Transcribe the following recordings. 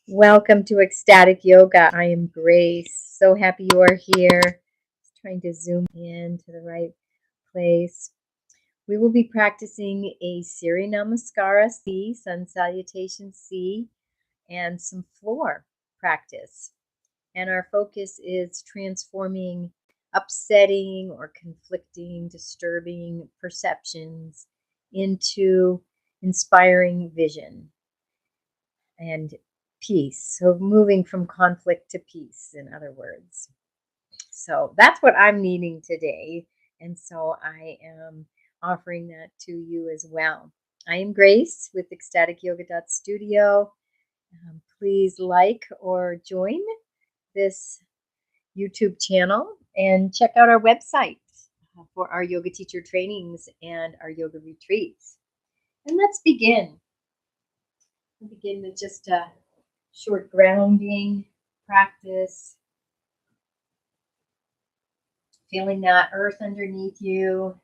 Welcome to Ecstatic Yoga. I am Grace. So happy you are here. Just trying to zoom in to the right place. We will be practicing a Surya Namaskara C, Sun Salutation C, and some floor practice. And our focus is transforming upsetting or conflicting, disturbing perceptions into inspiring vision and peace. So moving from conflict to peace, in other words. So that's what I'm needing today. And so I am offering that to you as well. I am Grace with ecstaticyoga.studio. Please like or join this YouTube channel and check out our website for our yoga teacher trainings and our yoga retreats. And let's begin. We'll begin with just a short grounding practice. Feeling that earth underneath you,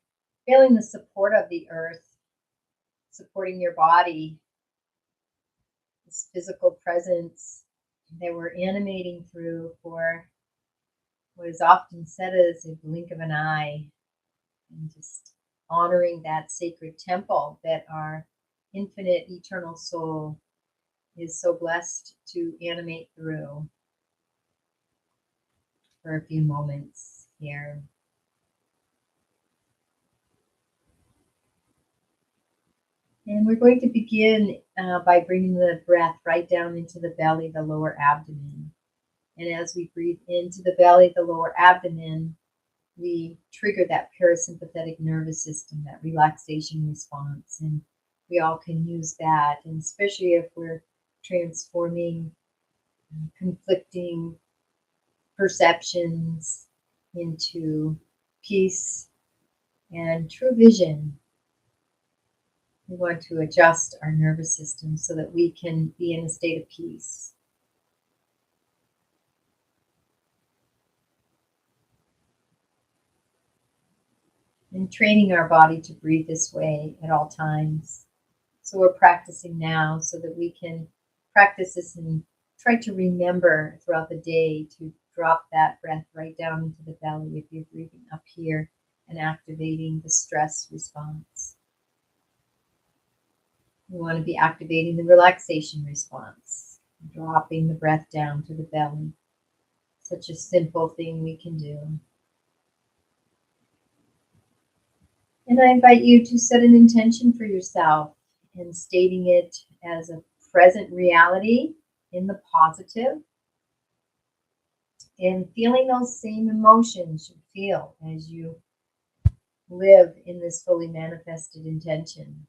feeling the support of the earth, supporting your body, this physical presence that we're animating through for what is often said as a blink of an eye, and just honoring that sacred temple that our infinite eternal soul is so blessed to animate through for a few moments here. And we're going to begin by bringing the breath right down into the belly, the lower abdomen. And as we breathe into the belly, the lower abdomen, we trigger that parasympathetic nervous system, that relaxation response. And we all can use that, and especially if we're transforming conflicting perceptions into peace and true vision. We want to adjust our nervous system so that we can be in a state of peace. And training our body to breathe this way at all times. So we're practicing now so that we can practice this and try to remember throughout the day to drop that breath right down into the belly if you're breathing up here and activating the stress response. We want to be activating the relaxation response, dropping the breath down to the belly. Such a simple thing we can do. And I invite you to set an intention for yourself and stating it as a present reality in the positive, and feeling those same emotions you feel as you live in this fully manifested intention.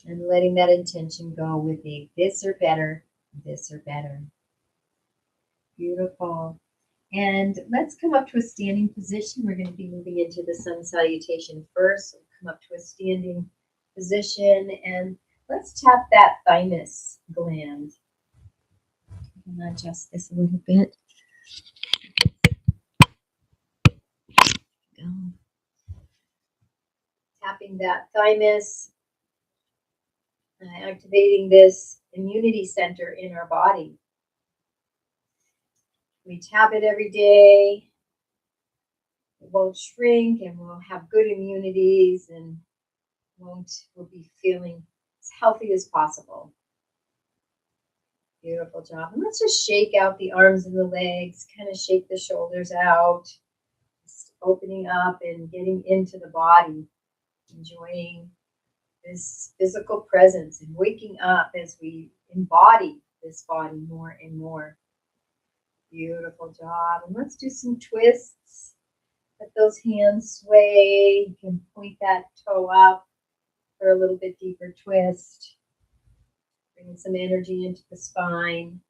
And letting that intention go with a this or better, this or better. Beautiful. And let's come up to a standing position. We're going to be moving into the sun salutation first. So come up to a standing position and let's tap that thymus gland. I'm going to adjust this a little bit. Go. Tapping that thymus, activating this immunity center in our body. We tap it every day. It won't shrink, and we'll have good immunities, and we'll be feeling as healthy as possible. Beautiful job. And let's just shake out the arms and the legs, kind of shake the shoulders out, just opening up and getting into the body, enjoying this physical presence and waking up as we embody this body more and more. Beautiful job. And let's do some twists. Let those hands sway. You can point that toe up for a little bit deeper twist. Bringing some energy into the spine.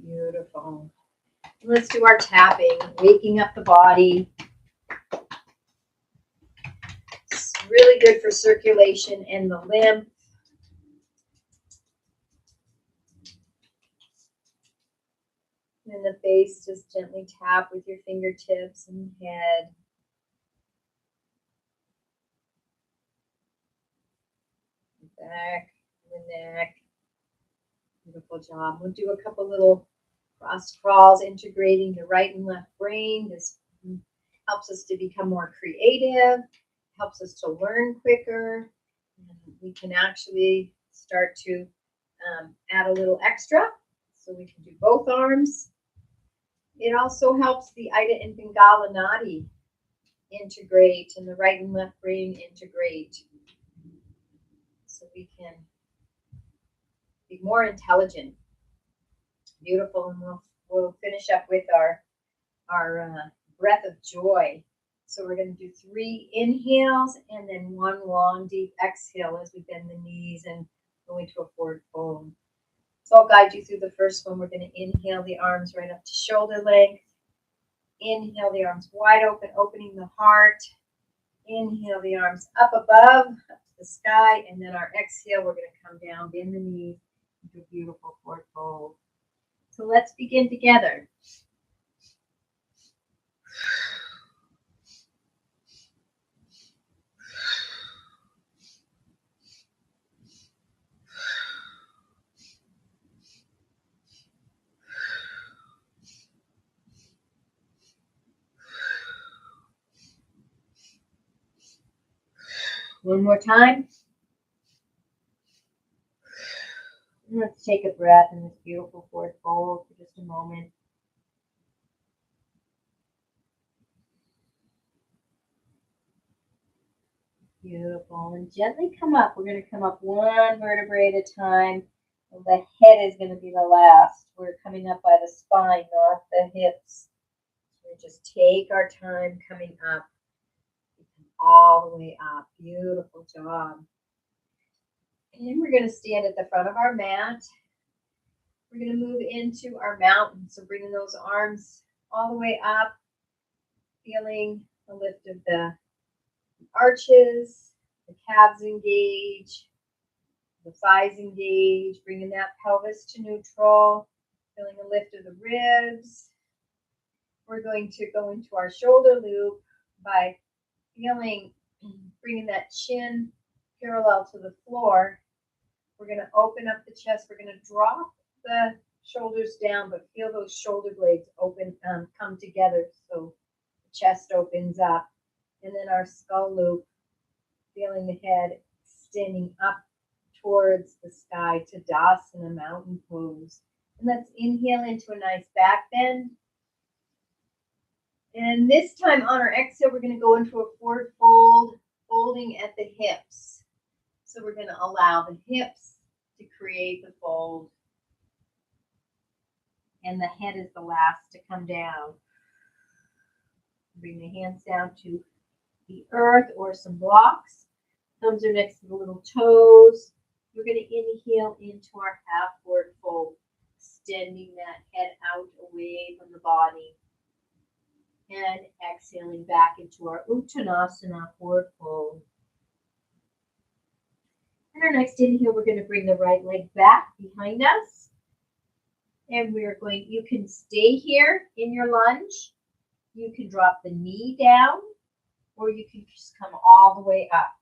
Beautiful. Let's do our tapping, waking up the body. It's really good for circulation and the lymph. In the face, just gently tap with your fingertips and head. Back, the neck. Beautiful job. We'll do a couple little cross crawls, integrating the right and left brain. This helps us to become more creative, helps us to learn quicker. And we can actually start to add a little extra. So we can do both arms. It also helps the Ida and Pingala Nadi integrate and the right and left brain integrate. So we can be more intelligent. Beautiful. And we'll finish up with our breath of joy. So we're going to do 3 inhales and then 1 long deep exhale as we bend the knees and go into a forward fold. So I'll guide you through the first one. We're going to inhale the arms right up to shoulder length. Inhale the arms wide open, opening the heart. Inhale the arms up above, up to the sky. And then our exhale, we're going to come down, bend the knees, into a beautiful forward fold. So let's begin together. One more time. And let's take a breath in this beautiful forward fold for just a moment. Beautiful. And gently come up. We're going to come up one vertebrae at a time. And the head is going to be the last. We're coming up by the spine, not the hips. So just take our time coming up. All the way up. Beautiful job. And then we're going to stand at the front of our mat. We're going to move into our mountain. So bringing those arms all the way up, feeling the lift of the arches, the calves engage, the thighs engage, bringing that pelvis to neutral, feeling a lift of the ribs. We're going to go into our shoulder loop by feeling, bringing that chin parallel to the floor. We're going to open up the chest. We're going to drop the shoulders down, but feel those shoulder blades open, come together so the chest opens up. And then our skull loop, feeling the head extending up towards the sky, Tadasana, mountain pose. And let's inhale into a nice back bend. And this time on our exhale, we're going to go into a forward fold, folding at the hips. So we're going to allow the hips to create the fold. And the head is the last to come down. Bring the hands down to the earth or some blocks. Thumbs are next to the little toes. We're going to inhale into our half forward fold, extending that head out away from the body. And exhaling back into our Uttanasana forward fold. And our next inhale, we're going to bring the right leg back behind us. And we're going, you can stay here in your lunge. You can drop the knee down, or you can just come all the way up.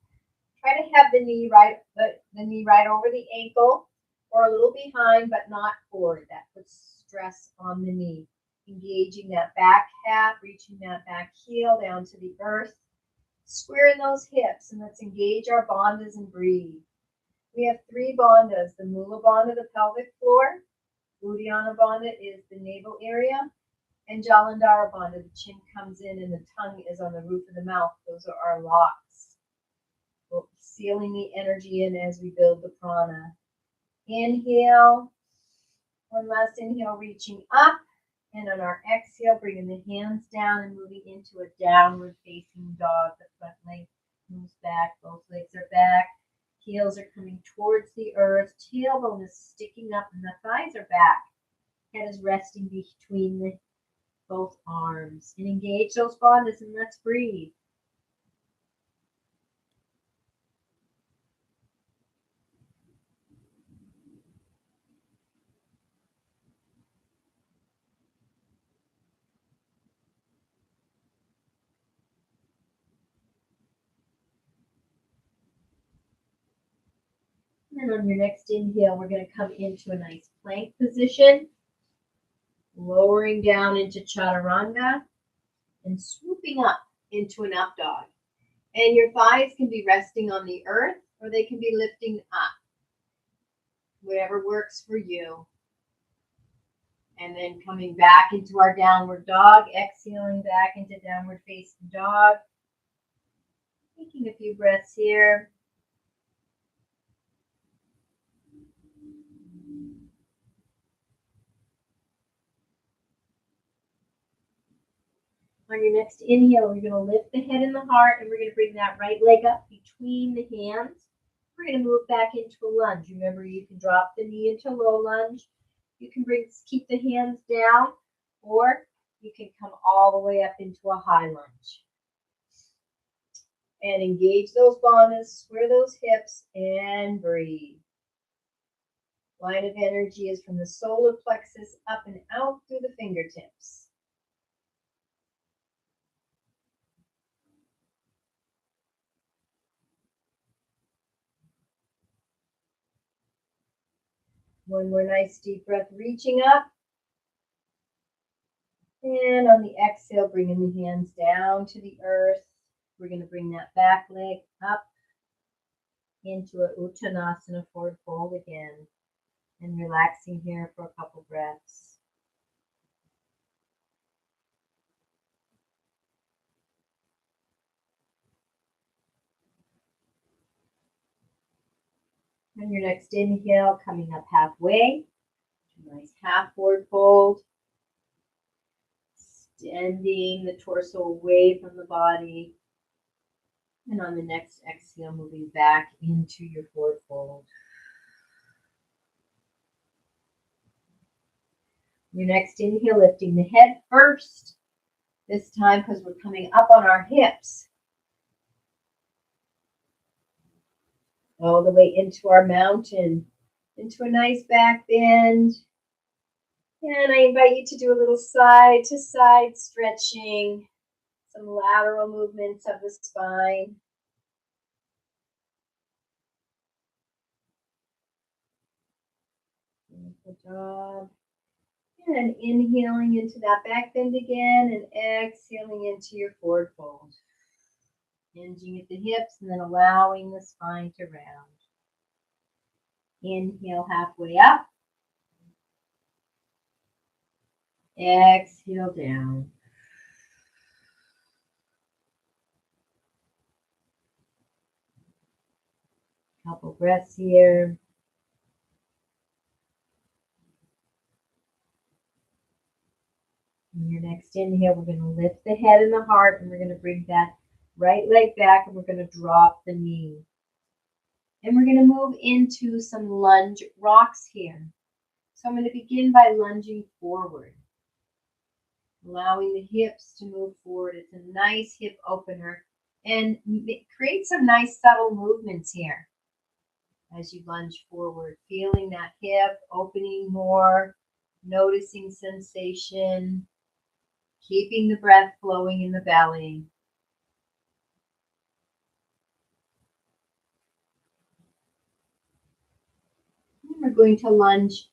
Try to have the knee right over the ankle, or a little behind, but not forward. That puts stress on the knee. Engaging that back calf, reaching that back heel down to the earth. Squaring those hips, and let's engage our bandhas and breathe. We have 3 bandhas. The Mula Bandha, the pelvic floor. Uddiyana Bandha is the navel area. And Jalandhara Bandha, the chin comes in and the tongue is on the roof of the mouth. Those are our locks. We're sealing the energy in as we build the prana. Inhale. One last inhale, reaching up. And on our exhale, bringing the hands down and moving into a downward facing dog. The front leg moves back, both legs are back. Heels are coming towards the earth. Tailbone is sticking up and the thighs are back. Head is resting between both arms. And engage those bandhas and let's breathe. And on your next inhale, we're going to come into a nice plank position, lowering down into chaturanga and swooping up into an up dog. And your thighs can be resting on the earth or they can be lifting up, whatever works for you. And then coming back into our downward dog, exhaling back into downward facing dog. Taking a few breaths here. On your next inhale, we're going to lift the head and the heart, and we're going to bring that right leg up between the hands. We're going to move back into a lunge. Remember, you can drop the knee into low lunge. You can keep the hands down, or you can come all the way up into a high lunge. And engage those bandhas, square those hips, and breathe. Line of energy is from the solar plexus up and out through the fingertips. One more nice deep breath, reaching up. And on the exhale, bringing the hands down to the earth. We're going to bring that back leg up into a Uttanasana, forward fold again. And relaxing here for a couple breaths. On your next inhale, coming up halfway. Nice half forward fold. Extending the torso away from the body. And on the next exhale, moving back into your forward fold. Your next inhale, lifting the head first. This time because we're coming up on our hips. All the way into our mountain, into a nice back bend. And I invite you to do a little side to side stretching, some lateral movements of the spine. Good job. And inhaling into that back bend again and exhaling into your forward fold. Hinging at the hips and then allowing the spine to round. Inhale halfway up. Exhale down. Couple breaths here. In your next inhale, we're going to lift the head and the heart, and we're going to bring that right leg back, and we're going to drop the knee. And we're going to move into some lunge rocks here. So I'm going to begin by lunging forward, allowing the hips to move forward. It's a nice hip opener, and create some nice subtle movements here as you lunge forward, feeling that hip opening more, noticing sensation, keeping the breath flowing in the belly. And we're going to lunge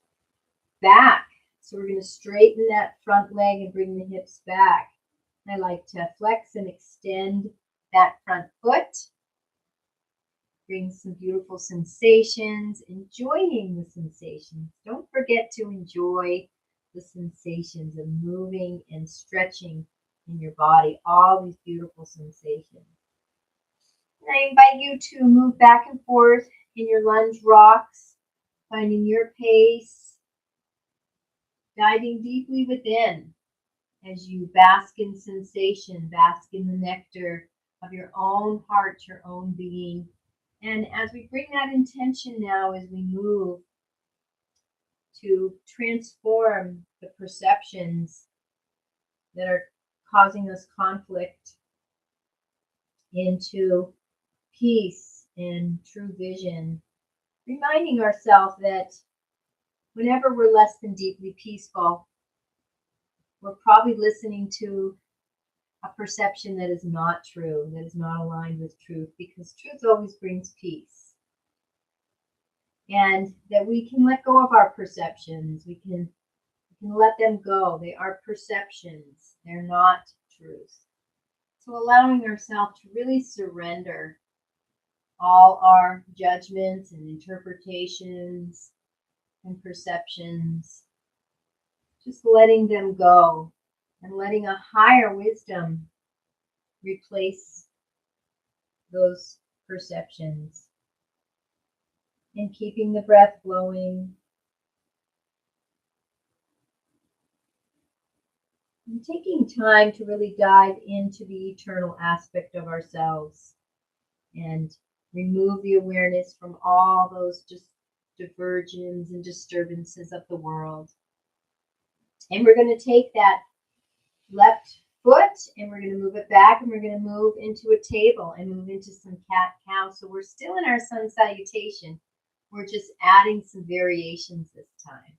back. So we're going to straighten that front leg and bring the hips back. I like to flex and extend that front foot. Bring some beautiful sensations, enjoying the sensations. Don't forget to enjoy the sensations of moving and stretching in your body, all these beautiful sensations. And I invite you to move back and forth in your lunge rocks, finding your pace, diving deeply within as you bask in sensation, bask in the nectar of your own heart, your own being. And as we bring that intention now, as we move to transform the perceptions that are causing us conflict into peace and true vision, reminding ourselves that whenever we're less than deeply peaceful, we're probably listening to a perception that is not true, that is not aligned with truth, because truth always brings peace. And that we can let go of our perceptions. We can let them go. They are perceptions. They're not truth. So allowing ourselves to really surrender all our judgments and interpretations and perceptions, just letting them go and letting a higher wisdom replace those perceptions, and keeping the breath flowing and taking time to really dive into the eternal aspect of ourselves and remove the awareness from all those just diversions and disturbances of the world. And we're going to take that left foot and we're going to move it back, and we're going to move into a table and move into some cat-cow. So we're still in our sun salutation. We're just adding some variations this time.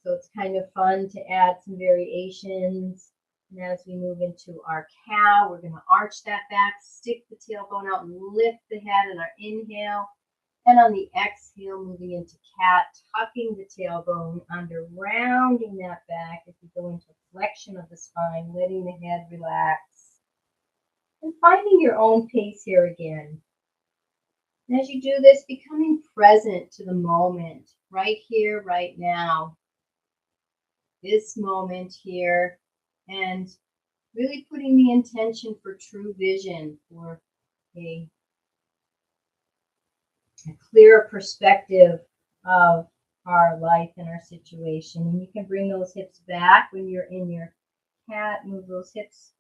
So it's kind of fun to add some variations. And as we move into our cow, we're going to arch that back, stick the tailbone out, and lift the head on our inhale. And on the exhale, moving into cat, tucking the tailbone under, rounding that back as we go into flexion of the spine, letting the head relax. And finding your own pace here again. And as you do this, becoming present to the moment, right here, right now. This moment here, and really putting the intention for true vision, for a clearer perspective of our life and our situation. And you can bring those hips back when you're in your cat, move those hips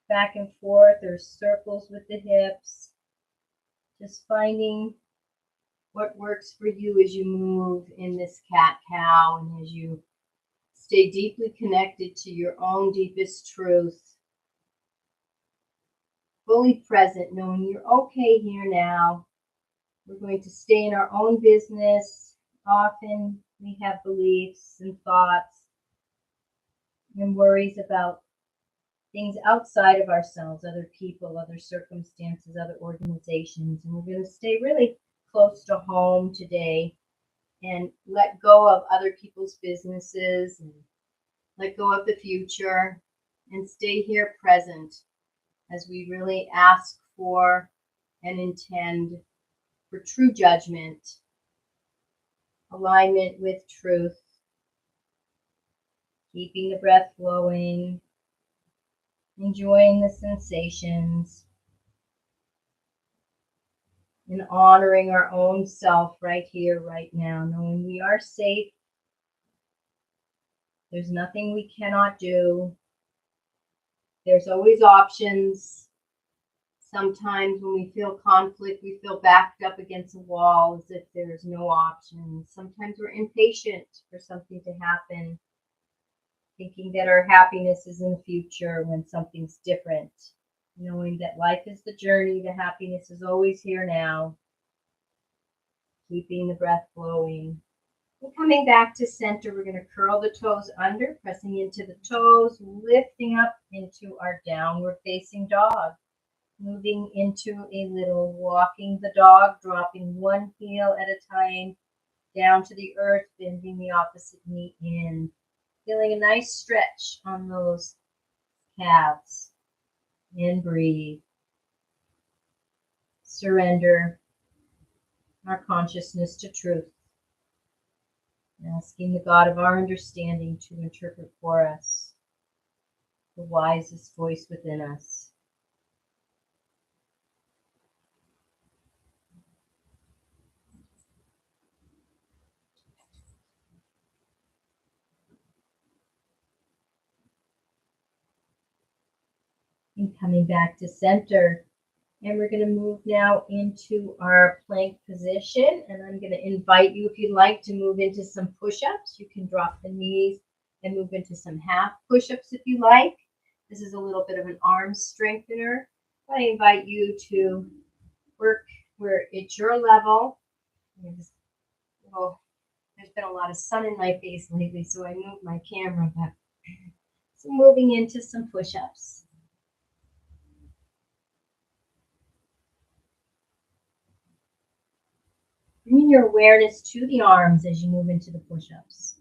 back and forth, or circles with the hips. Just finding what works for you as you move in this cat-cow, and as you stay deeply connected to your own deepest truth. Fully present, knowing you're okay here now. We're going to stay in our own business. Often we have beliefs and thoughts and worries about things outside of ourselves, other people, other circumstances, other organizations. And we're going to stay really close to home today and let go of other people's businesses and let go of the future and stay here present as we really ask for and intend for true judgment, alignment with truth, keeping the breath flowing, enjoying the sensations, and honoring our own self right here, right now, knowing we are safe. There's nothing we cannot do. There's always options. Sometimes when we feel conflict, we feel backed up against a wall as if there's no options. Sometimes we're impatient for something to happen, thinking that our happiness is in the future when something's different. Knowing that life is the journey, the happiness is always here now. Keeping the breath flowing. And coming back to center, we're going to curl the toes under, pressing into the toes, lifting up into our downward facing dog. Moving into a little walking the dog, dropping one heel at a time down to the earth, bending the opposite knee in. Feeling a nice stretch on those calves. And breathe. Surrender our consciousness to truth. Asking the God of our understanding to interpret for us, the wisest voice within us. And coming back to center. And we're going to move now into our plank position. And I'm going to invite you, if you'd like, to move into some push-ups. You can drop the knees and move into some half push-ups if you like. This is a little bit of an arm strengthener. I invite you to work where it's your level. Well, there's been a lot of sun in my face lately, so I moved my camera back. So moving into some push-ups. Bringing your awareness to the arms as you move into the push-ups.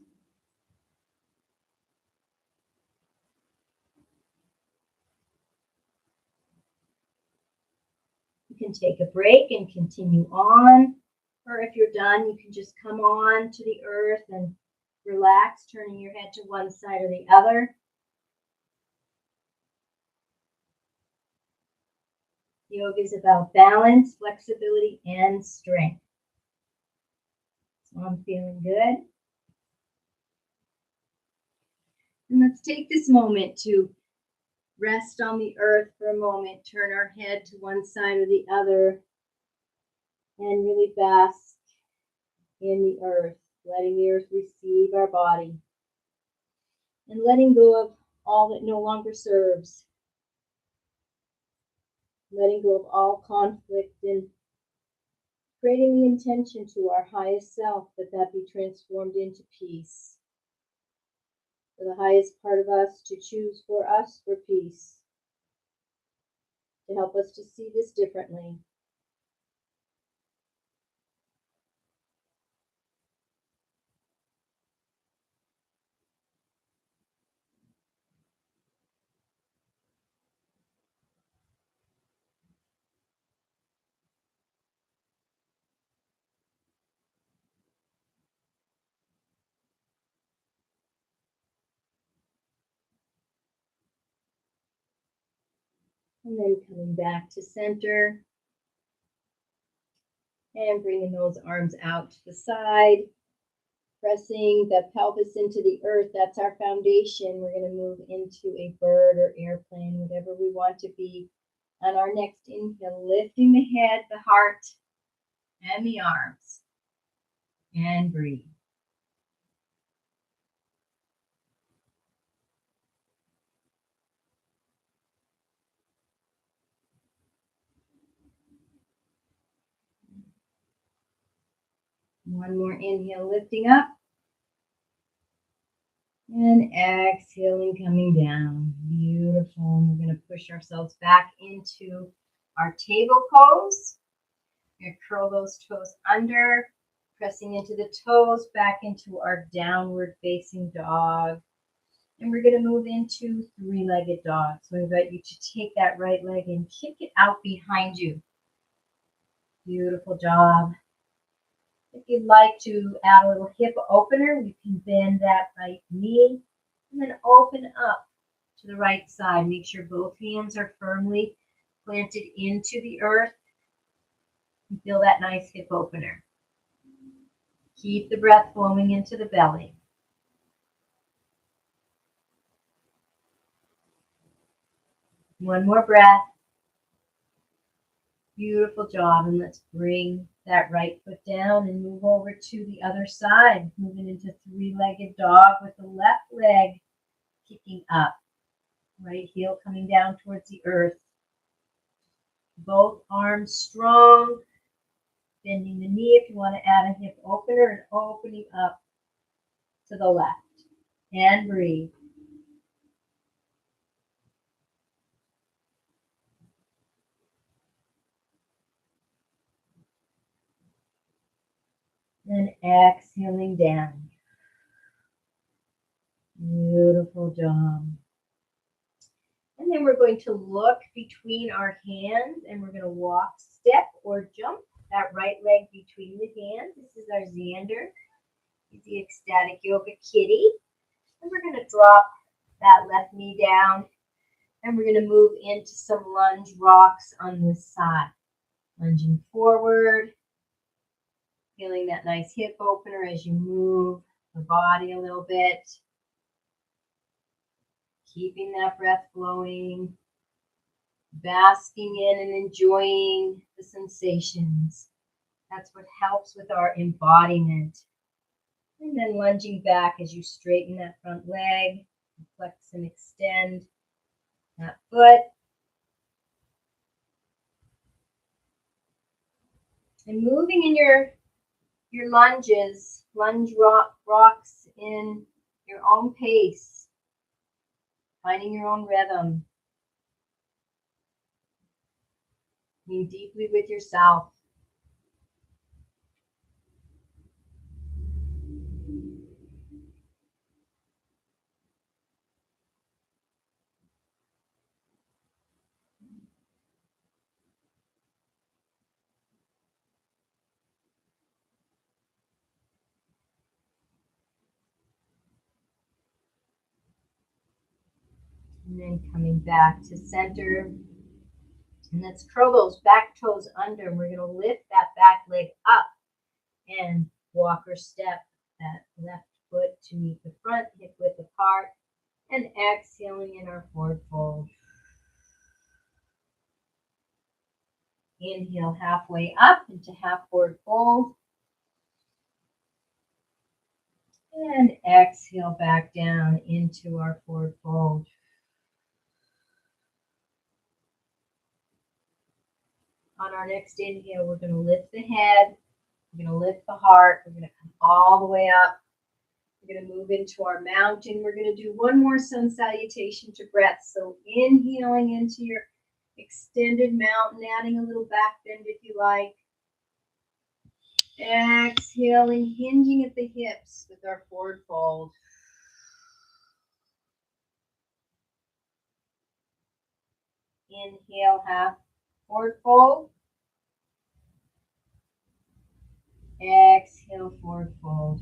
You can take a break and continue on, or if you're done, you can just come on to the earth and relax, turning your head to one side or the other. Yoga is about balance, flexibility, and strength. So I'm feeling good. And let's take this moment to rest on the earth for a moment, turn our head to one side or the other, and really bask in the earth, letting the earth receive our body, and letting go of all that no longer serves, letting go of all conflict, and creating the intention to our highest self that be transformed into peace. For the highest part of us to choose for us for peace, to help us to see this differently. And then coming back to center and bringing those arms out to the side, pressing the pelvis into the earth. That's our foundation. We're going to move into a bird or airplane, whatever we want to be. On our next inhale, lifting the head, the heart, and the arms. And breathe. One more inhale, lifting up. And exhaling, coming down. Beautiful. And we're going to push ourselves back into our table pose. We're going to curl those toes under, pressing into the toes, back into our downward facing dog. And we're going to move into three-legged dog. So I invite you to take that right leg and kick it out behind you. Beautiful job. If you'd like to add a little hip opener, you can bend that right knee and then open up to the right side. Make sure both hands are firmly planted into the earth. And feel that nice hip opener. Keep the breath flowing into the belly. One more breath. Beautiful job. And let's bring that right foot down and move over to the other side. Moving into three-legged dog with the left leg kicking up. Right heel coming down towards the earth. Both arms strong. Bending the knee if you want to add a hip opener and opening up to the left. And breathe. And exhaling down. Beautiful job. And then we're going to look between our hands and we're going to walk, step, or jump that right leg between the hands. This is our Xander. Easy ecstatic yoga kitty. And we're going to drop that left knee down. And we're going to move into some lunge rocks on this side. Lunging forward. Feeling that nice hip opener as you move the body a little bit. Keeping that breath flowing. Basking in and enjoying the sensations. That's what helps with our embodiment. And then lunging back as you straighten that front leg. Flex and extend that foot. And moving in your lunges, rocks in your own pace, finding your own rhythm, being deeply with yourself. And then coming back to center. And let's curl those back toes under. And we're going to lift that back leg up and walk or step that left foot to meet the front, hip width apart. And exhaling in our forward fold. Inhale halfway up into half forward fold. And exhale back down into our forward fold. On our next inhale, we're going to lift the head. We're going to lift the heart. We're going to come all the way up. We're going to move into our mountain. We're going to do one more sun salutation to breath. So inhaling into your extended mountain, adding a little back bend if you like. Exhaling, hinging at the hips with our forward fold. Inhale, half forward fold. Exhale, forward fold.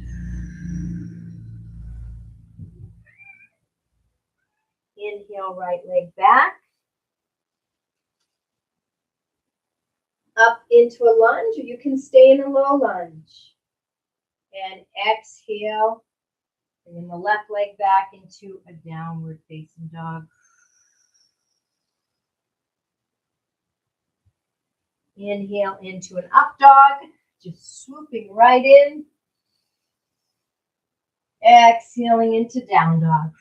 Inhale, right leg back. Up into a lunge, or you can stay in a low lunge. And exhale, bringing the left leg back into a downward facing dog. Inhale into an up dog, just swooping right in. Exhaling into down dog.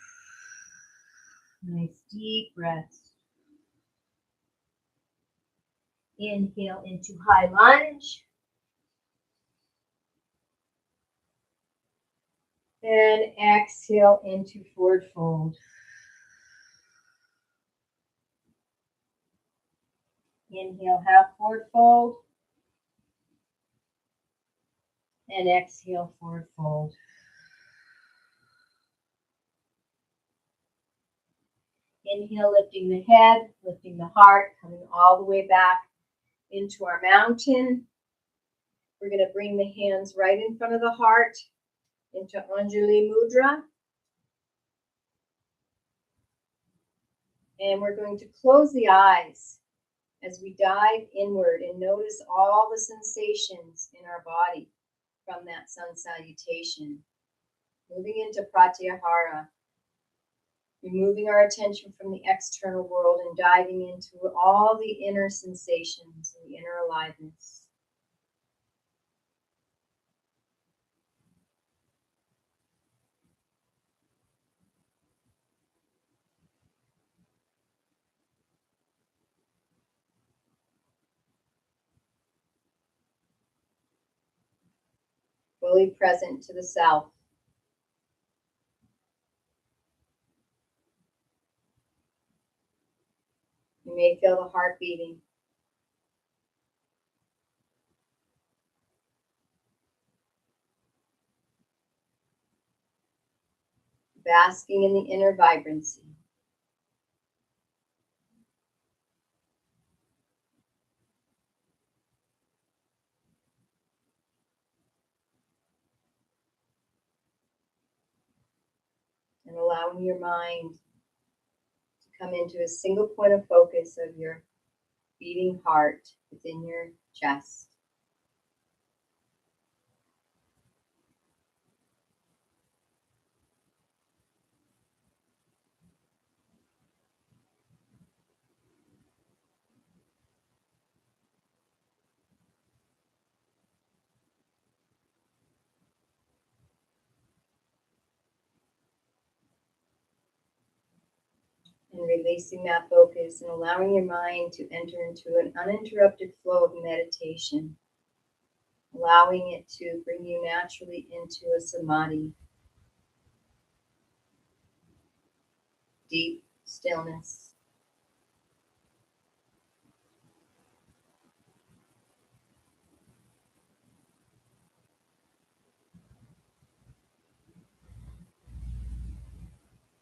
Nice deep breaths. Inhale into high lunge. And exhale into forward fold. Inhale, half forward fold. And exhale, forward fold. Inhale, lifting the head, lifting the heart, coming all the way back into our mountain. We're going to bring the hands right in front of the heart into Anjali Mudra. And we're going to close the eyes as we dive inward and notice all the sensations in our body from that sun salutation. Moving into Pratyahara. Removing our attention from the external world and diving into all the inner sensations and the inner aliveness. Fully present to the self. You may feel the heart beating. Basking in the inner vibrancy. and allowing your mind to come into a single point of focus of your beating heart within your chest. And releasing that focus and allowing your mind to enter into an uninterrupted flow of meditation, allowing it to bring you naturally into a samadhi, deep stillness.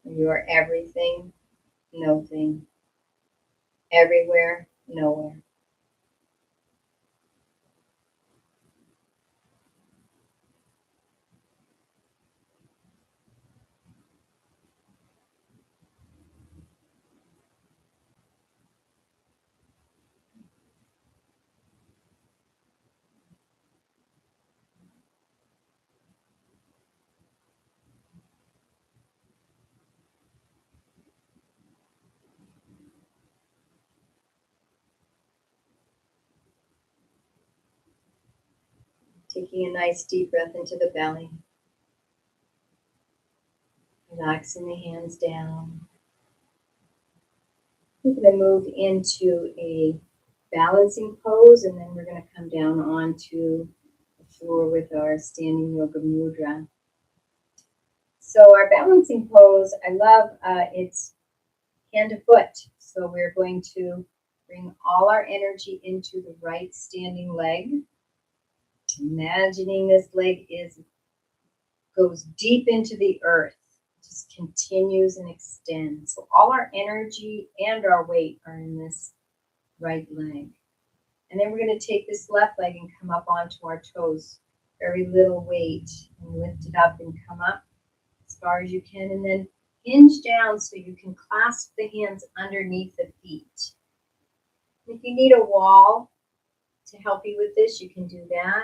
You are everything, no thing, everywhere, nowhere. Taking a nice deep breath into the belly. Relaxing the hands down. We're going to move into a balancing pose, and then we're going to come down onto the floor with our standing yoga mudra. So our balancing pose, I love it's hand to foot. So we're going to bring all our energy into the right standing leg. Imagining this leg goes deep into the earth, just continues and extends. So all our energy and our weight are in this right leg. And then we're going to take this left leg and come up onto our toes. Very little weight, and lift it up and come up as far as you can, and then hinge down so you can clasp the hands underneath the feet. If you need a wall to help you with this, you can do that.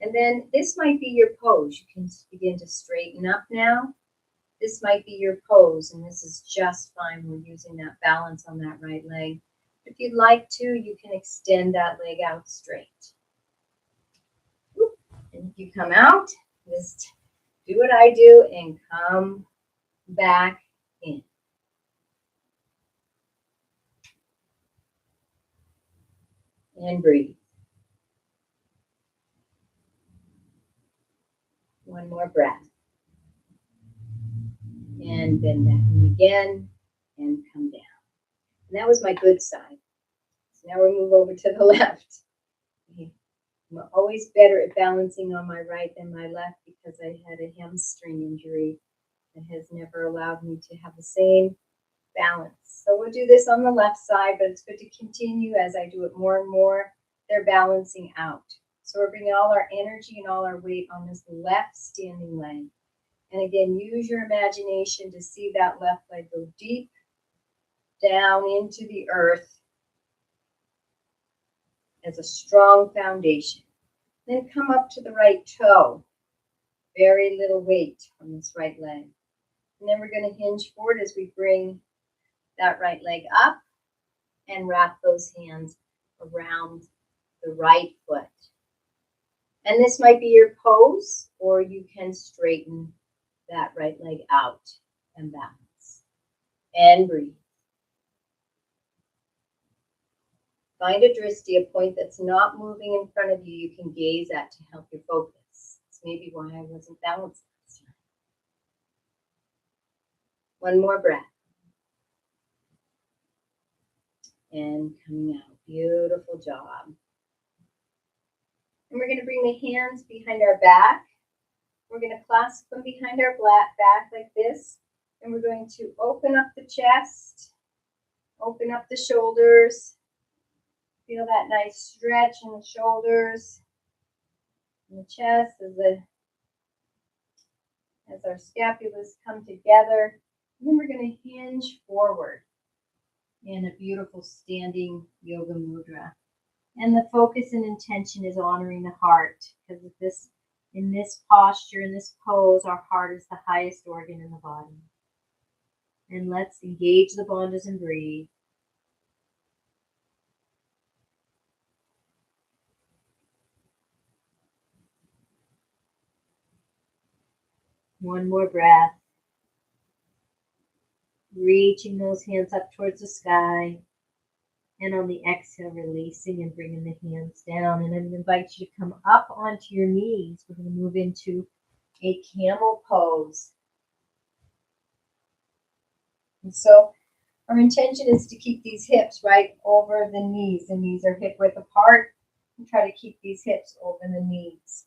And then this might be your pose. You can begin to straighten up now. This might be your pose, and this is just fine. We're using that balance on that right leg. If you'd like to, you can extend that leg out straight. And if you come out, just do what I do and come back in. And breathe. One more breath. And bend that knee again and come down. And that was my good side. So now we move over to the left. I'm always better at balancing on my right than my left because I had a hamstring injury that has never allowed me to have the same balance. So we'll do this on the left side, but it's good to continue as I do it more and more. They're balancing out. So we're bringing all our energy and all our weight on this left standing leg. And again, use your imagination to see that left leg go deep down into the earth as a strong foundation. Then come up to the right toe. Very little weight on this right leg. And then we're going to hinge forward as we bring that right leg up and wrap those hands around the right foot. And this might be your pose, or you can straighten that right leg out and balance. And breathe. Find a drishti, a point that's not moving in front of you, you can gaze at to help you focus. It's maybe why I wasn't balanced last night. One more breath. And coming out. Beautiful job. And we're going to bring the hands behind our back. We're going to clasp them behind our back like this. And we're going to open up the chest, open up the shoulders. Feel that nice stretch in the shoulders and the chest as our scapulas come together. And then we're going to hinge forward in a beautiful standing yoga mudra. And the focus and intention is honoring the heart, because in this posture, in this pose, our heart is the highest organ in the body. And let's engage the bandhas and breathe. One more breath. Reaching those hands up towards the sky. And on the exhale, releasing and bringing the hands down. And I invite you to come up onto your knees. We're going to move into a camel pose. And so our intention is to keep these hips right over the knees. The knees are hip width apart. And try to keep these hips over the knees.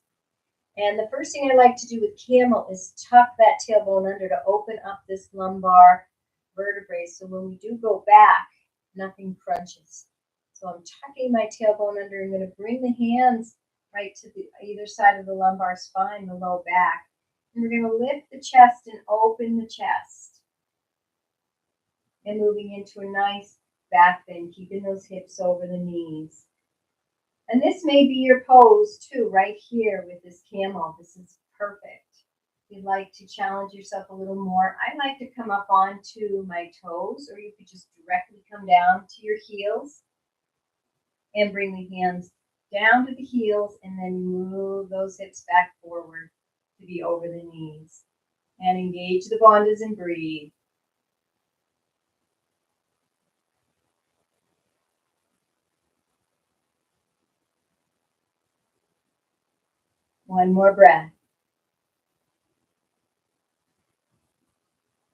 And the first thing I like to do with camel is tuck that tailbone under to open up this lumbar vertebrae. So when we do go back, nothing crunches. So I'm tucking my tailbone under. I'm going to bring the hands right to the either side of the lumbar spine, the low back. And we're going to lift the chest and open the chest. And moving into a nice back bend, keeping those hips over the knees. And this may be your pose too, right here with this camel. This is perfect. If you'd like to challenge yourself a little more, I like to come up onto my toes, or you could just directly come down to your heels and bring the hands down to the heels and then move those hips back forward to be over the knees. And engage the bandhas and breathe. One more breath.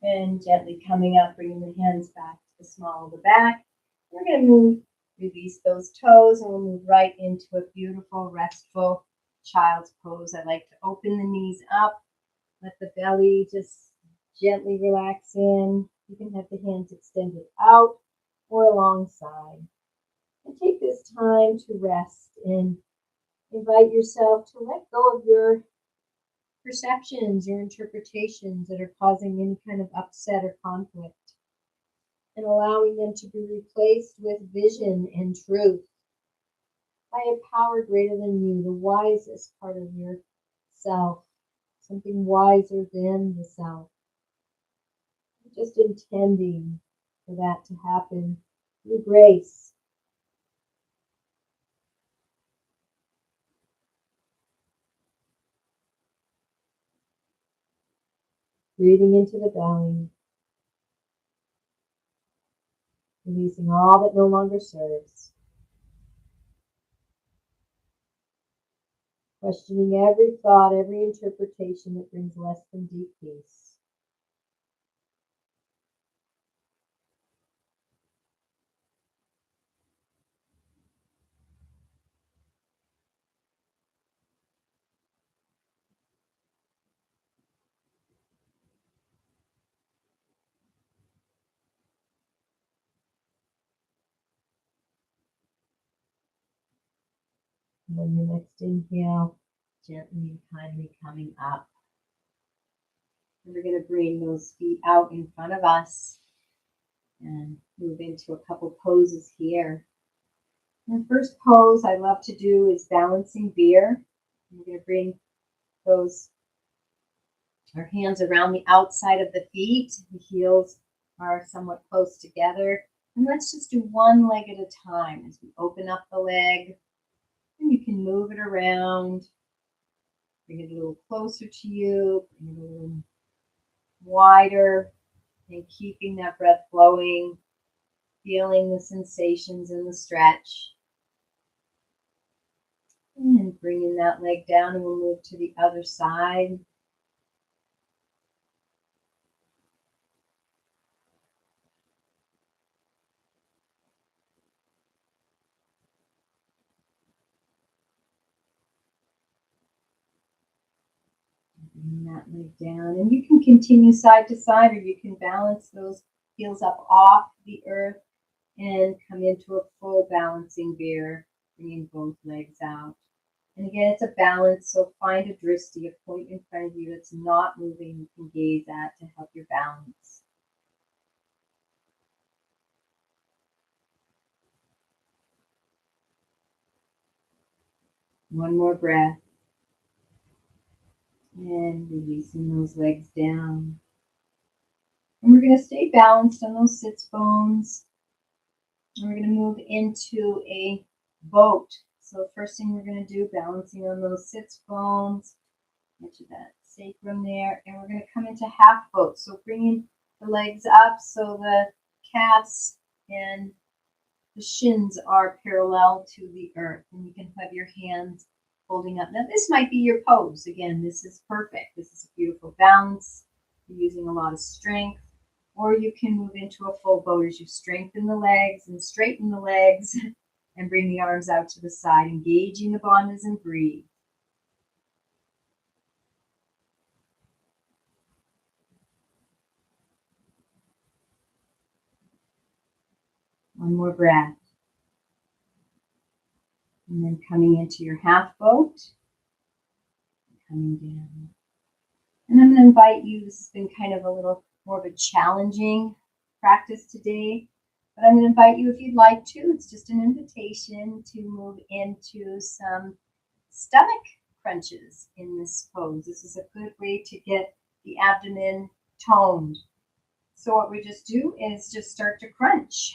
And gently coming up, bringing the hands back to the small of the back. We're going to release those toes, and we'll move right into a beautiful, restful child's pose. I like to open the knees up, let the belly just gently relax in. You can have the hands extended out or alongside. And take this time to rest and invite yourself to let go of your perceptions, your interpretations that are causing any kind of upset or conflict, and allowing them to be replaced with vision and truth by a power greater than you, the wisest part of yourself, something wiser than the self. Just intending for that to happen through grace. Breathing into the belly, releasing all that no longer serves. Questioning every thought, every interpretation that brings less than deep peace. And then the next inhale, gently and kindly coming up. And we're going to bring those feet out in front of us and move into a couple poses here. And the first pose I love to do is balancing beer. We're going to bring our hands around the outside of the feet. The heels are somewhat close together. And let's just do one leg at a time as we open up the leg. And you can move it around. Bring it a little closer to you. Bring it a little wider. And keeping that breath flowing. Feeling the sensations in the stretch. And bringing that leg down, and we'll move to the other side. Bring that leg down, and you can continue side to side, or you can balance those heels up off the earth and come into a full balancing bear, bringing both legs out. And again, it's a balance, so find a drishti, a point in front of you that's not moving, you can gaze at to help your balance. One more breath. And releasing those legs down. And we're going to stay balanced on those sits bones. And we're going to move into a boat. So first thing we're going to do, balancing on those sits bones. Get to that sacrum there. And we're going to come into half boat. So bringing the legs up so the calves and the shins are parallel to the earth. And you can have your hands holding up. Now this might be your pose. Again, this is perfect. This is a beautiful balance. You're using a lot of strength. Or you can move into a full boat as you strengthen the legs and straighten the legs and bring the arms out to the side, engaging the bandhas and breathe. One more breath. And then coming into your half boat, coming down. And I'm going to invite you, this has been kind of a little more of a challenging practice today, but I'm going to invite you, if you'd like to, it's just an invitation to move into some stomach crunches in this pose. This is a good way to get the abdomen toned. So what we just do is just start to crunch.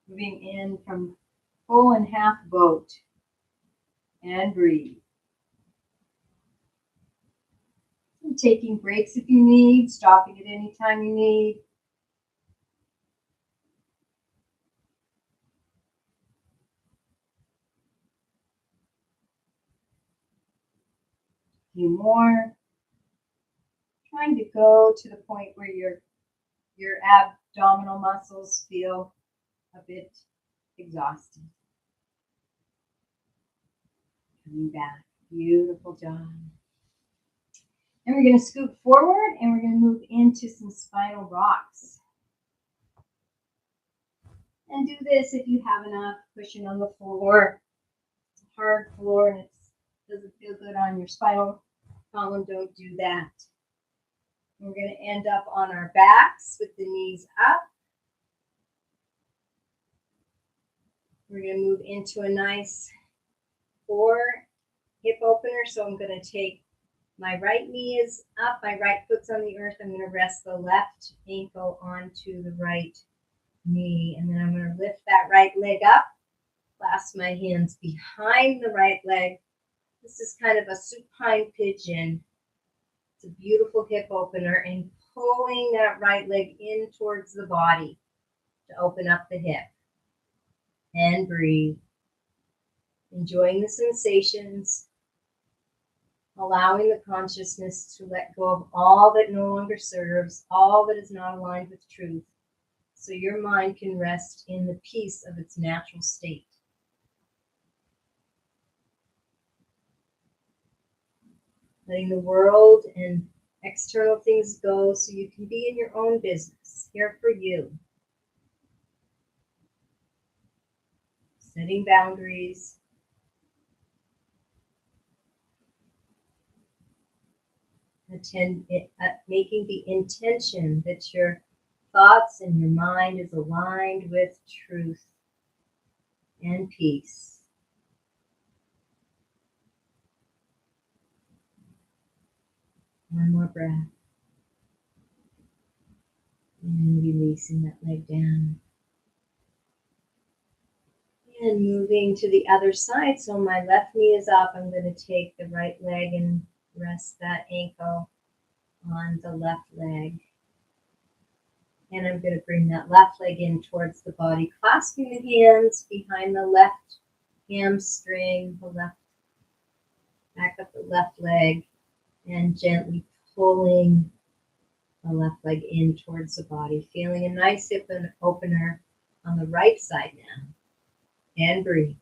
Moving in from full and half boat. And breathe. And taking breaks if you need, stopping at any time you need. A few more. Trying to go to the point where your abdominal muscles feel a bit exhausted. Coming back. Beautiful job. And we're going to scoot forward and we're going to move into some spinal rocks. And do this if you have enough cushion on the floor. It's a hard floor and it doesn't feel good on your spinal column. Don't do that. We're going to end up on our backs with the knees up. We're going to move into a nice 4 hip opener. So I'm going to take my right knee is up, my right foot's on the earth. I'm going to rest the left ankle onto the right knee. And then I'm going to lift that right leg up, clasp my hands behind the right leg. This is kind of a supine pigeon. It's a beautiful hip opener and pulling that right leg in towards the body to open up the hip. And breathe. Enjoying the sensations. Allowing the consciousness to let go of all that no longer serves, all that is not aligned with truth, so your mind can rest in the peace of its natural state. Letting the world and external things go so you can be in your own business, here for you. Setting boundaries. Making the intention that your thoughts and your mind is aligned with truth and peace. One more breath. And releasing that leg down. And moving to the other side. So my left knee is up. I'm going to take the right leg and rest that ankle on the left leg. And I'm going to bring that left leg in towards the body, clasping the hands behind the left hamstring, back up the left leg, and gently pulling the left leg in towards the body, feeling a nice hip opener on the right side now. And breathe.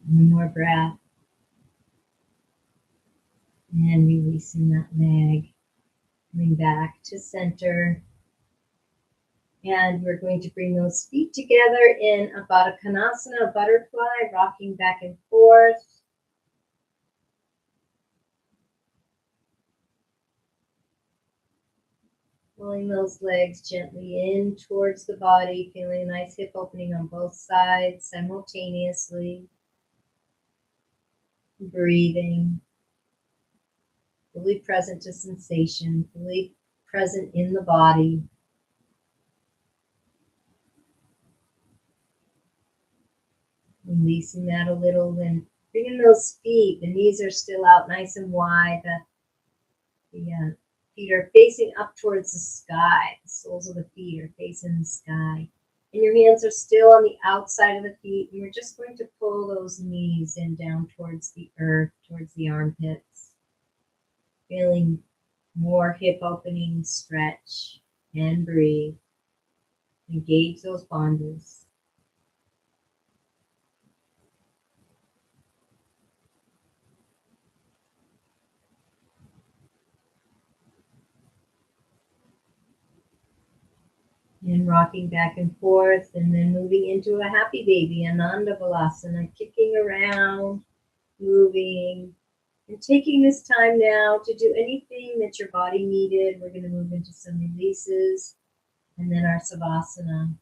One more breath. And releasing that leg. Coming back to center. And we're going to bring those feet together in a Baddha Konasana, a butterfly, rocking back and forth. Pulling those legs gently in towards the body, feeling a nice hip opening on both sides simultaneously. Breathing, fully present to sensation, fully present in the body. Releasing that a little and bringing those feet, the knees are still out nice and wide. The feet are facing up towards the sky. The soles of the feet are facing the sky. And your hands are still on the outside of the feet. And we're just going to pull those knees in down towards the earth, towards the armpits. Feeling more hip opening, stretch, and breathe. Engage those bandhas. And rocking back and forth, and then moving into a happy baby, Ananda Balasana, kicking around, moving, and taking this time now to do anything that your body needed. We're going to move into some releases, and then our Savasana.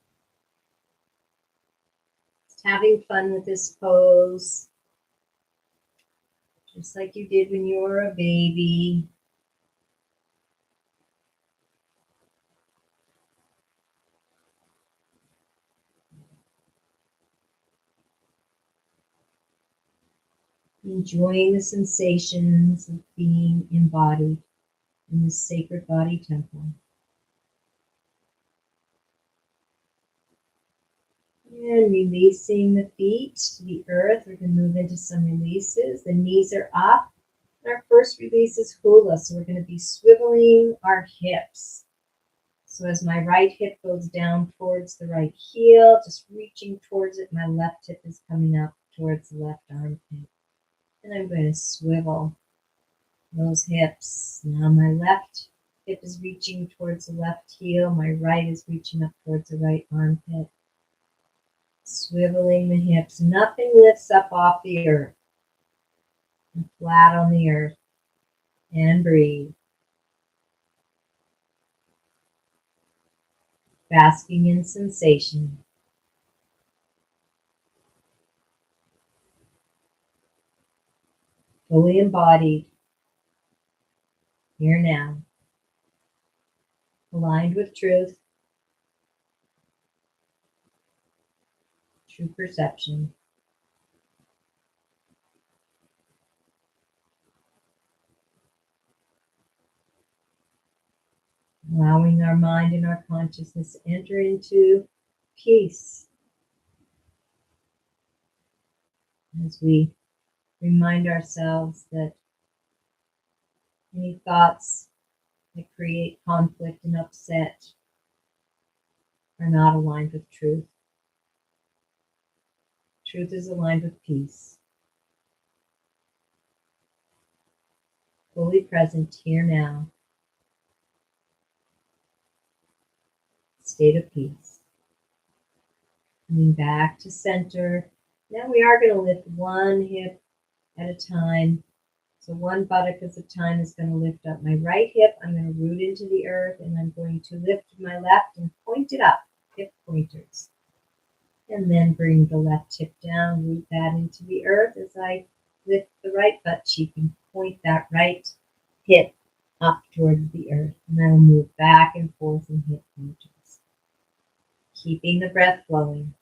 Just having fun with this pose, just like you did when you were a baby. Enjoying the sensations of being embodied in this sacred body temple. And releasing the feet to the earth. We're going to move into some releases. The knees are up. Our first release is hula. So we're going to be swiveling our hips. So as my right hip goes down towards the right heel, just reaching towards it, my left hip is coming up towards the left armpit. And I'm going to swivel those hips. Now my left hip is reaching towards the left heel. My right is reaching up towards the right armpit. Swiveling the hips. Nothing lifts up off the earth. I'm flat on the earth. And breathe. Basking in sensation. Fully embodied. Here now. Aligned with truth. True perception. Allowing our mind and our consciousness to enter into peace as we remind ourselves that any thoughts that create conflict and upset are not aligned with truth. Truth is aligned with peace. Fully present here now. State of peace. Coming back to center. Now we are going to lift one hip at a time. So one buttock at a time is going to lift up my right hip. I'm going to root into the earth, and I'm going to lift my left and point it up. Hip pointers. And then bring the left hip down, root that into the earth as I lift the right butt cheek and point that right hip up towards the earth. And I will move back and forth in hip pointers. Keeping the breath flowing.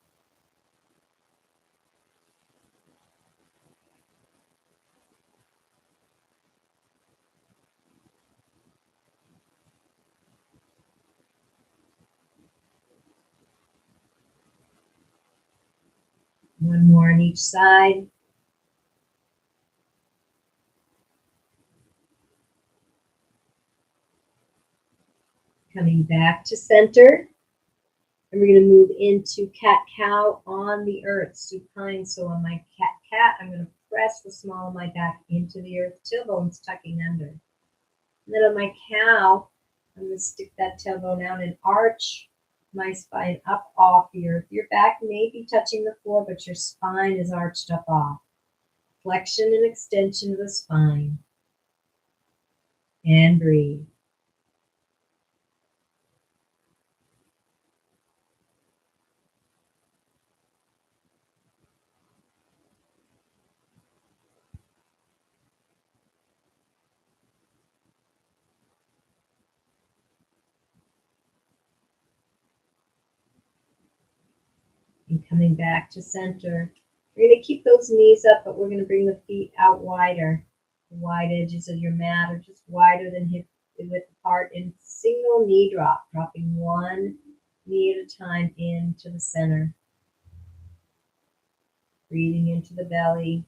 One more on each side. Coming back to center. And we're going to move into cat-cow on the earth, supine. So on my cat, I'm going to press the small of my back into the earth, tailbone's tucking under. And then on my cow, I'm going to stick that tailbone out and arch my spine up off the earth. Your back may be touching the floor, but your spine is arched up off. Flexion and extension of the spine. And breathe. And coming back to center. We're going to keep those knees up, but we're going to bring the feet out wider. The wide edges of your mat are just wider than hip width apart in single knee drop, dropping one knee at a time into the center. Breathing into the belly.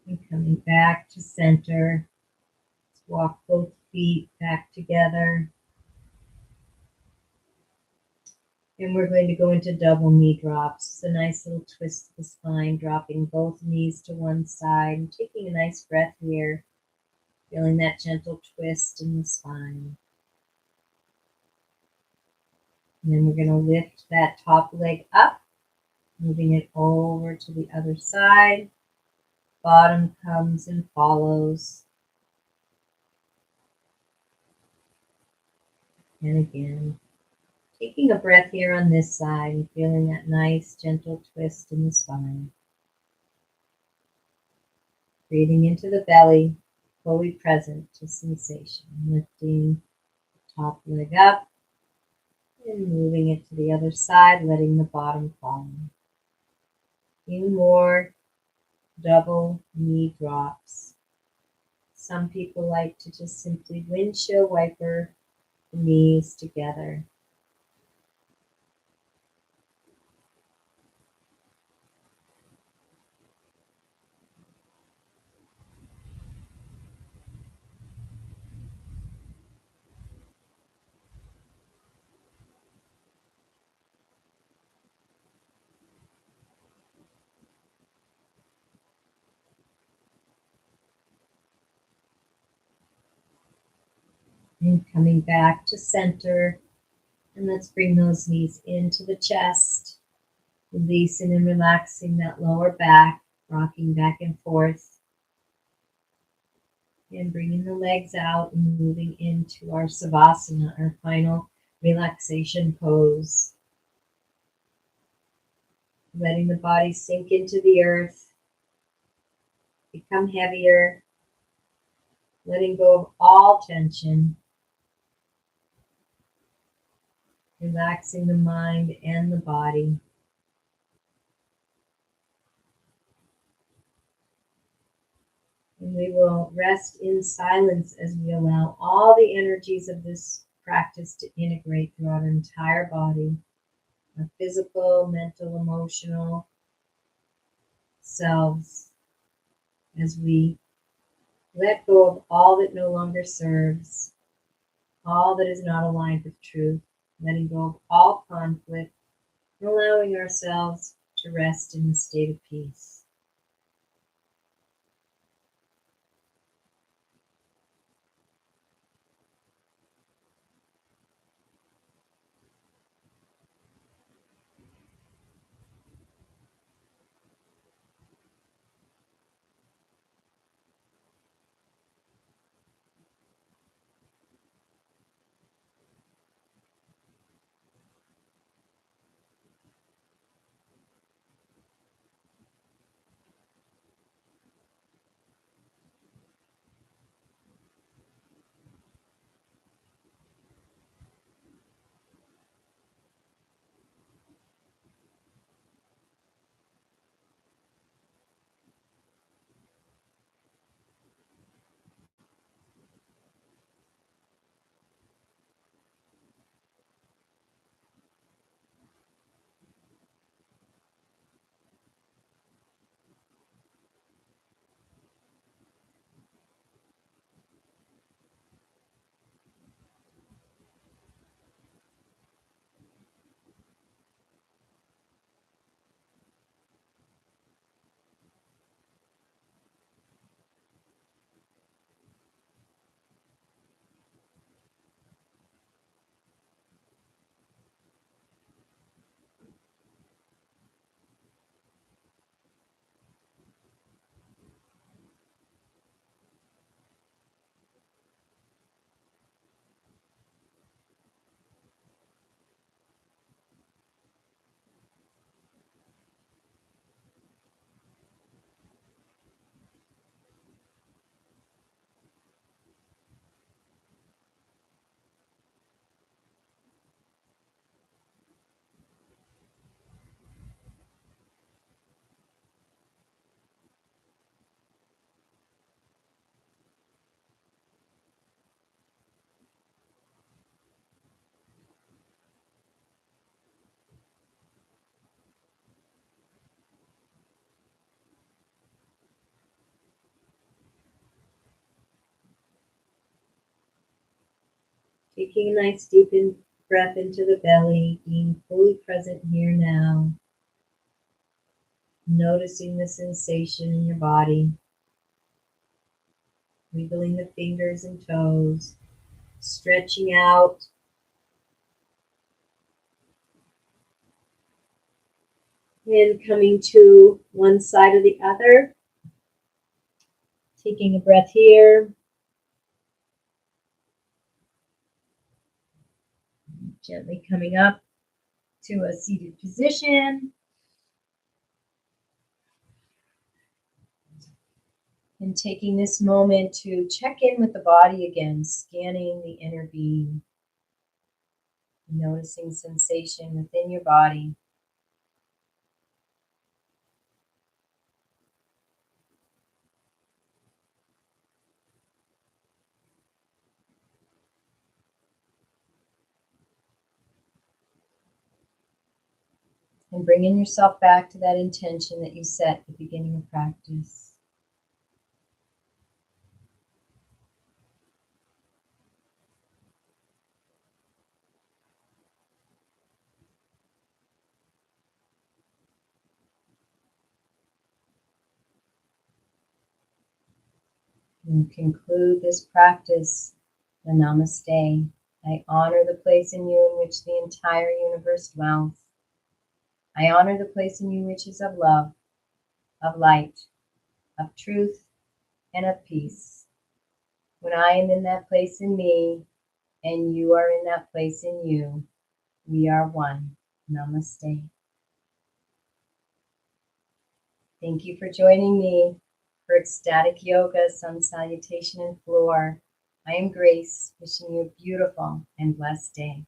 And coming back to center. Let's walk both feet back together. And we're going to go into double knee drops. It's a nice little twist of the spine, dropping both knees to one side and taking a nice breath here, feeling that gentle twist in the spine. And then we're going to lift that top leg up, moving it over to the other side. Bottom comes and follows. And again, taking a breath here on this side and feeling that nice gentle twist in the spine. Breathing into the belly, fully present to sensation. Lifting the top leg up and moving it to the other side, letting the bottom fall. Few more double knee drops. Some people like to just simply windshield wiper the knees together. And coming back to center. And let's bring those knees into the chest. Releasing and relaxing that lower back, rocking back and forth. And bringing the legs out and moving into our Savasana, our final relaxation pose. Letting the body sink into the earth, become heavier, letting go of all tension, relaxing the mind and the body. And we will rest in silence as we allow all the energies of this practice to integrate throughout our entire body, our physical, mental, emotional selves, as we let go of all that no longer serves, all that is not aligned with truth, letting go of all conflict, and allowing ourselves to rest in a state of peace. Taking a nice deep breath into the belly, being fully present here now. Noticing the sensation in your body. Wiggling the fingers and toes. Stretching out. And coming to one side or the other. Taking a breath here. Gently coming up to a seated position. And taking this moment to check in with the body again, scanning the inner being. Noticing sensation within your body. And bringing yourself back to that intention that you set at the beginning of practice. And conclude this practice, the Namaste. I honor the place in you in which the entire universe dwells. I honor the place in you which is of love, of light, of truth, and of peace. When I am in that place in me, and you are in that place in you, we are one. Namaste. Thank you for joining me for Ecstatic Yoga, Sun Salutation and Floor. I am Grace, wishing you a beautiful and blessed day.